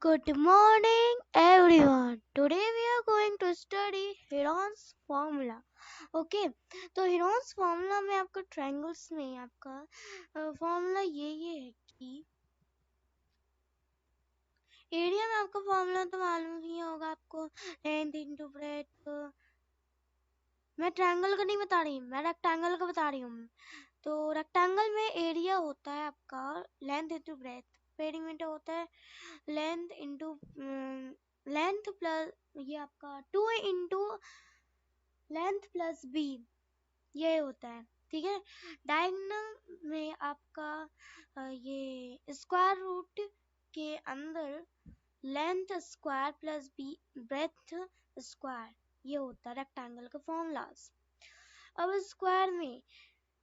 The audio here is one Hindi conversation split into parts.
Good morning, everyone. Today we are going to study Heron's formula. Okay, तो Heron's formula में आपका triangles में आपका formula ये है कि एरिया में आपका फॉर्मूला तो मालूम ही होगा आपको, लेंथ इनटू ब्रेड्थ। मैं ट्रायंगल का नहीं बता रही, मैं रेक्टेंगल का बता रही हूँ। तो रेक्टेंगल में एरिया होता है आपका लेंथ इनटू ब्रेड्थ, पेरीमीटर होता है लेंथ इंटू लेंथ प्लस ये आपका 2 इंटू लेंथ प्लस बी, ये होता है। ठीक है, डायगोनल में आपका ये स्क्वायर रूट के अंदर length square plus B breadth square, ये होता है रेक्टेंगल का फॉर्मूलाज। अब स्क्वायर में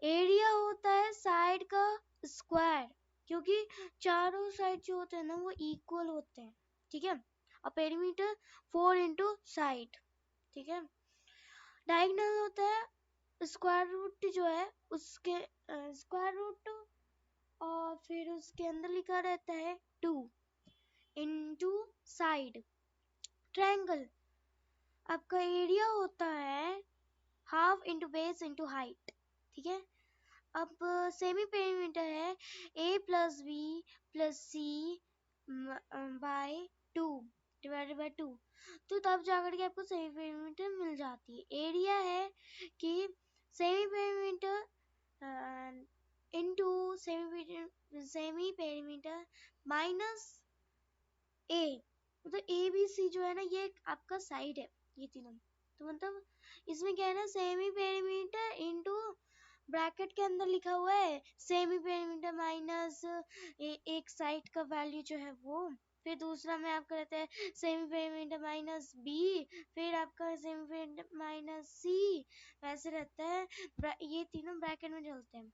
एरिया होता है साइड का स्क्वायर, क्योंकि चारों साइड जो होते हैं ना वो इक्वल होते हैं। ठीक है, और पेरीमीटर 4 इंटू साइड। ठीक है, डायगोनल होता है स्क्वायर रूट जो है उसके स्क्वायर रूट, और फिर उसके अंदर लिखा रहता है 2 इंटू साइड। ट्रायंगल आपका एरिया होता है half into base into height. ठीक है, अब सेमी पेरीमीटर है a plus B plus C by 2 divided by 2, तो तब जाकर के आपको सेमी पेरीमीटर मिल जाती है। एरिया है कि semi perimeter into semi perimeter minus a, मतलब ए बी सी जो है ना ये आपका साइड है, ये तीनों। तो मतलब इसमें क्या है ना, सेमी पेरीमीटर इनटू ब्रैकेट के अंदर लिखा हुआ है सेमी पेरीमीटर माइनस एक साइड का वैल्यू जो है वो, फिर दूसरा में आपका रहता है सेमी पेरीमीटर माइनस बी, फिर आपका सेमी पेरीमीटर माइनस सी, वैसे रहता है। ये तीनों ब्रैकेट में चलते हैं,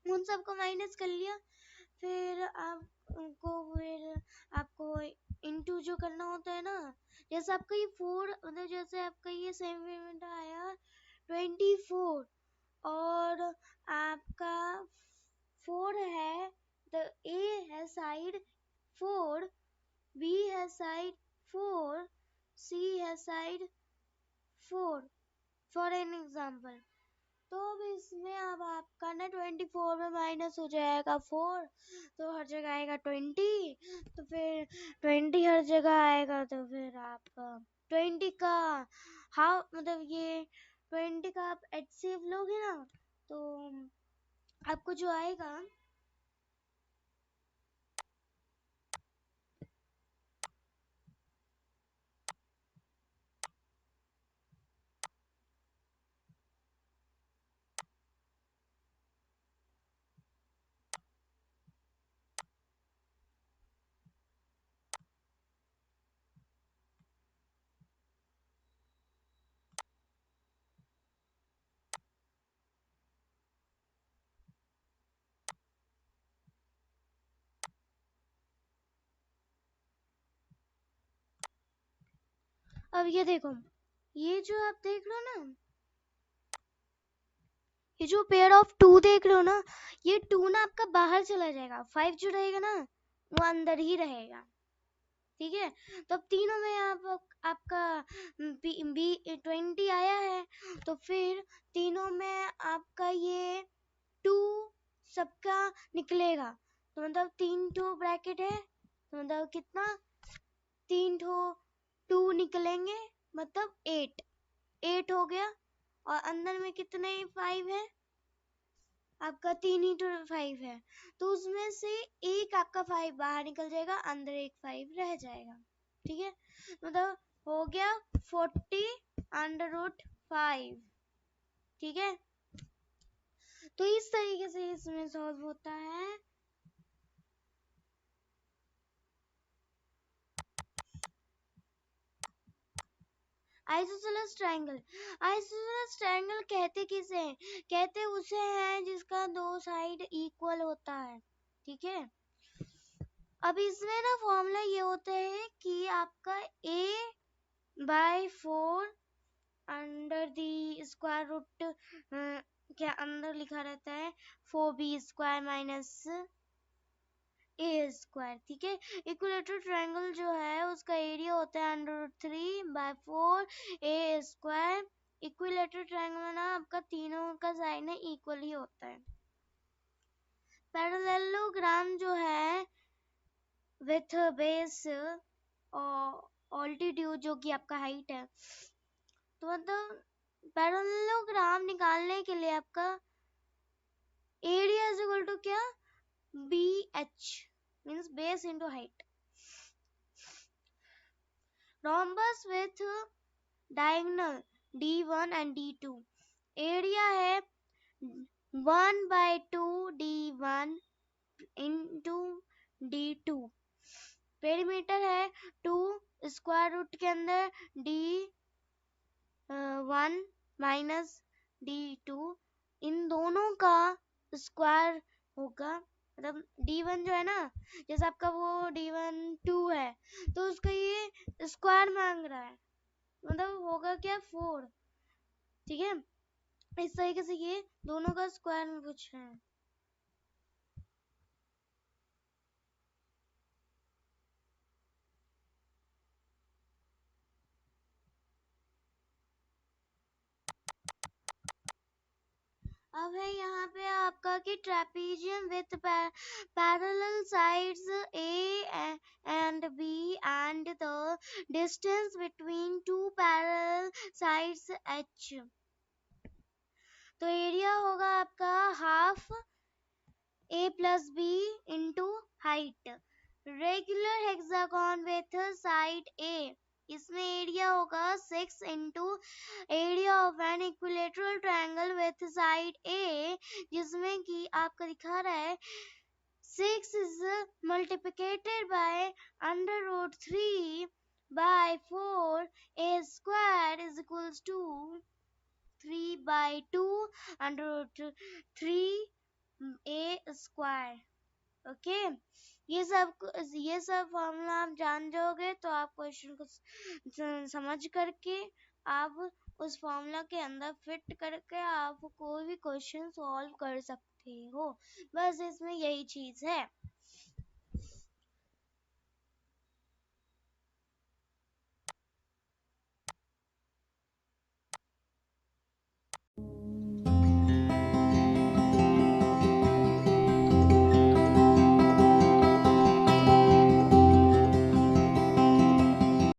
उन सबको माइनस कर लिया, फिर आपको इनटू जो करना होता है ना, जैसे आपका ये 4, मतलब जैसे आपका ये सेमी पेरीमीटर आया 24 और आपका 4 है, तो ए है साइड 4, बी है साइड 4, सी है साइड 4, फॉर एन एग्जाम्पल। तो अब इसमें अब आपका ना 24 में माइनस हो जाएगा 4, तो हर जगह आएगा 20, तो फिर 20 हर जगह आएगा, तो फिर आप 20 का हाफ, मतलब ये 20 का आप HCF लोगे ना, तो आपको जो आएगा अब ये देखो, ये जो आप देख रहे हो ना, ये जो पेयर ऑफ 2 देख रहे हो ना, ये 2 ना आपका बाहर चला जाएगा, 5 जो रहेगा ना वो अंदर ही रहेगा। ठीक है, तो अब तीनों में आपका बी 20 आया है, तो फिर तीनों में आपका ये 2 सबका निकलेगा, तो मतलब 3 टू ब्रैकेट है, तो मतलब कितना 3 ठो 2 निकलेंगे, मतलब 8 हो गया, और अंदर में कितने 5 है, आपका 3 इंटू 5 है, तो उसमें से एक आपका 5 बाहर निकल जाएगा, अंदर एक 5 रह जाएगा। ठीक है, मतलब हो गया 40√5। ठीक है, तो इस तरीके से इसमें सॉल्व होता है। आइसोसेलेस ट्रायंगल, आइसोसेलेस ट्रायंगल कहते किसे हैं, कहते उसे हैं जिसका दो साइड इक्वल होता है। ठीक है, अब इसमें ना फॉर्मूला ये होता है कि आपका a/4 under the square root के अंदर लिखा रहता है 4b² माइनस ए स्क्वायर, ठीक है। इक्विलेटरल ट्रायंगल जो है उसका एरिया होता है √3/4 ए स्क्वायर। इक्विलेटरल ट्रायंगल में ना आपका तीनों का साइन है इक्वल ही होता है। पैरेललोग्राम जो है विथ बेस और ऑल्टीट्यूड जो कि आपका हाइट है, तो मतलब पैरेललोग्राम निकालने के लिए आपका एरिया इज इक्वल टू क्या, BH means base into height. Rhombus with diagonal D1 and D2, area है 1/2 D1 into D2। पेरीमीटर है 2 स्क्वायर रूट के अंदर D1 माइनस D2, इन दोनों का स्क्वायर होगा। मतलब D1 जो है ना, जैसे आपका वो D1 2 है तो उसका ये स्क्वायर मांग रहा है, मतलब होगा क्या 4, ठीक है। इस तरीके से ये दोनों का स्क्वायर में पूछ रहे हैं। अब है यहाँ पे आपका कि trapezium with parallel sides A and B and the distance between two parallel sides H, तो एरिया होगा आपका half A plus B into height। Regular hexagon with side A, इसमें एरिया होगा 6 into area of an equilateral triangle with side A, जिसमें कि आपका दिखा रहा है 6 is multiplicated by √3/4 A square is equals to 3/2 √3 A square। Okay, ये सब फॉर्मूला आप जान जाओगे तो आप क्वेश्चन को समझ करके आप उस फॉर्मूला के अंदर फिट करके आप कोई भी क्वेश्चन सॉल्व कर सकते हो। बस इसमें यही चीज है।